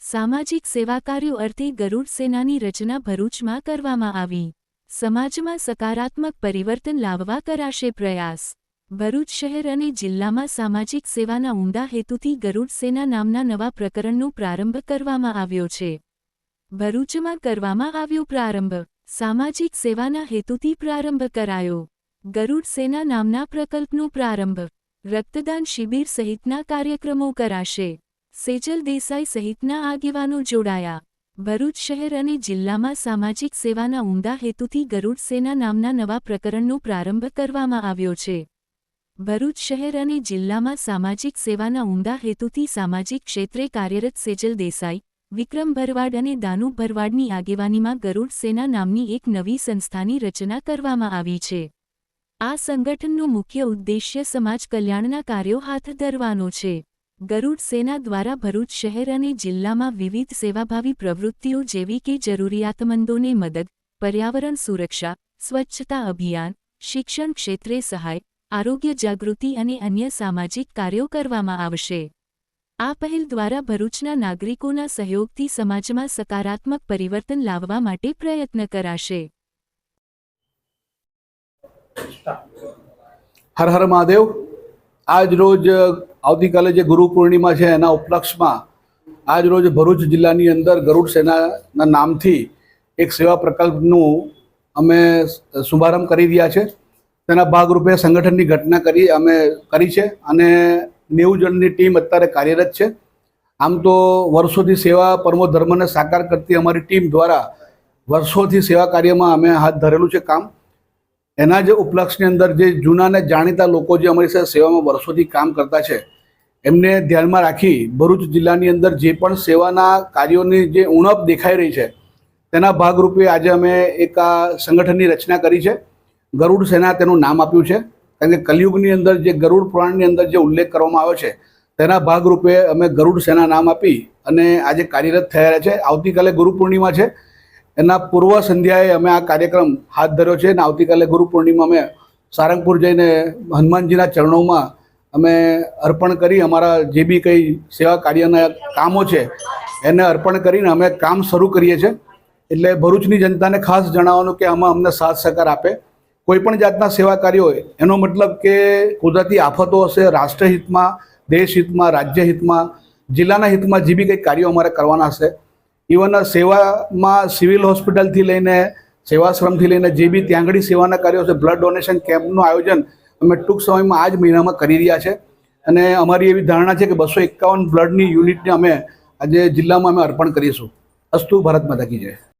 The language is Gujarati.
સામાજિક સેવા કાર્યો અર્થે ગરુડ સેનાની રચના ભરૂચમાં કરવામાં આવી। સમાજમાં સકારાત્મક પરિવર્તન લાવવા કરાશે પ્રયાસ। ભરૂચ શહેર અને જિલ્લામાં સામાજિક સેવાના ઉમદા હેતુથી ગરુડ સેના નામના નવા પ્રકરણનો પ્રારંભ કરવામાં આવ્યો છે। ભરૂચમાં કરવામાં આવ્યો પ્રારંભ। સામાજિક સેવાના હેતુથી પ્રારંભ કરાયો। ગરુડ સેના નામના પ્રકલ્પનો પ્રારંભ। રક્તદાન શિબિર સહિતના કાર્યક્રમો કરાશે। સેજલ દેસાઈ સહિતના આગેવાનો જોડાયા। ભરૂચ શહેર અને જિલ્લામાં સામાજિક સેવાના ઉમદા હેતુથી ગરુડ સેના નામના નવા પ્રકરણનો પ્રારંભ કરવામાં આવ્યો છે। ભરૂચ શહેર અને જિલ્લામાં સામાજિક સેવાના ઉમદા હેતુથી સામાજિક ક્ષેત્રે કાર્યરત સેજલ દેસાઈ, વિક્રમ ભરવાડ અને દાનુ ભરવાડની આગેવાનીમાં ગરુડ સેના નામની એક નવી સંસ્થાની રચના કરવામાં આવી છે। આ સંગઠનનો મુખ્ય ઉદ્દેશ્ય સમાજ કલ્યાણના કાર્યો હાથ ધરવાનો છે। ગરુડ સેના દ્વારા ભરૂચ શહેર અને જિલ્લામાં વિવિધ સેવાભાવી પ્રવૃત્તિઓ જેવી કે જરૂરિયાતમંદોને મદદ, પર્યાવરણ સુરક્ષા, સ્વચ્છતા અભિયાન, શિક્ષણ ક્ષેત્રે સહાય, આરોગ્ય જાગૃતિ અને અન્ય સામાજિક કાર્યો કરવામાં આવશે। આ પહેલ દ્વારા ભરૂચના નાગરિકોના સહયોગથી સમાજમાં સકારાત્મક પરિવર્તન લાવવા માટે પ્રયત્ન કરાશે। હર હર મહાદેવ। આજ રોજ આવતીકાલે જે ગુરુ પૂર્ણિમા છે એના ઉપલક્ષમાં આજ રોજ ભરૂચ જિલ્લાની અંદર ગરુડ સેનાના નામથી એક સેવા પ્રકલ્પનું અમે શુભારંભ કરી રહ્યા છે। તેના ભાગરૂપે સંગઠનની ઘટના અમે કરી છે અને 90 જણની ટીમ અત્યારે કાર્યરત છે। આમ તો વર્ષોથી સેવા પરમો ધર્મને સાકાર કરતી અમારી ટીમ દ્વારા વર્ષોથી સેવા કાર્યમાં અમે હાથ ધરેલું છે કામ। એના જ ઉપલક્ષની અંદર જે જૂના ને જાણીતા લોકો જે અમારી સાથે સેવામાં વર્ષોથી કામ કરતા છે એમને ધ્યાનમાં રાખી ભરૂચ જિલ્લાની અંદર જે પણ સેવાના કાર્યોની જે ઉણપ દેખાઈ રહી છે તેના ભાગરૂપે આજે અમે એક આ સંગઠનની રચના કરી છે। ગરુડ સેના તેનું નામ આપ્યું છે કારણ કે કલિયુગની અંદર જે ગરુડ પુરાણની અંદર જે ઉલ્લેખ કરવામાં આવ્યો છે તેના ભાગરૂપે અમે ગરુડ સેના નામ આપી અને આજે કાર્યરત થયા છે। આવતીકાલે ગુરુ પૂર્ણિમા છે, એના પૂર્વ સંધ્યાએ અમે આ કાર્યક્રમ હાથ ધર્યો છે અને આવતીકાલે ગુરુ પૂર્ણિમા અમે સારંગપુર જઈને હનુમાનજીના ચરણોમાં અમે અર્પણ કરી અમારા જે બી કંઈ સેવા કાર્યના કામો છે એને અર્પણ કરીને અમે કામ શરૂ કરીએ છીએ। એટલે ભરૂચની જનતાને ખાસ જણાવવાનું કે આમાં અમને સાથ સહકાર આપે। કોઈ પણ જાતના સેવા કાર્યો હોય એનો મતલબ કે કુદરતી આફતો હશે, રાષ્ટ્રહિતમાં, દેશહિતમાં, રાજ્યહિતમાં, જિલ્લાના હિતમાં જે બી કંઈ કાર્યો અમારે કરવાના હશે, ઇવન સેવામાં સિવિલ હોસ્પિટલથી લઈને સેવાશ્રમથી લઈને જે બી ત્યાં આગળ સેવાના કાર્યો છે, બ્લડ ડોનેશન કેમ્પનું આયોજન અમે ટૂંક સમયમાં આ જ મહિનામાં કરી રહ્યા છે અને અમારી એવી ધારણા છે કે 251 બ્લડની યુનિટને અમે આજે જિલ્લામાં અમે અર્પણ કરીશું। અસ્તુ ભારત માતા કી જય।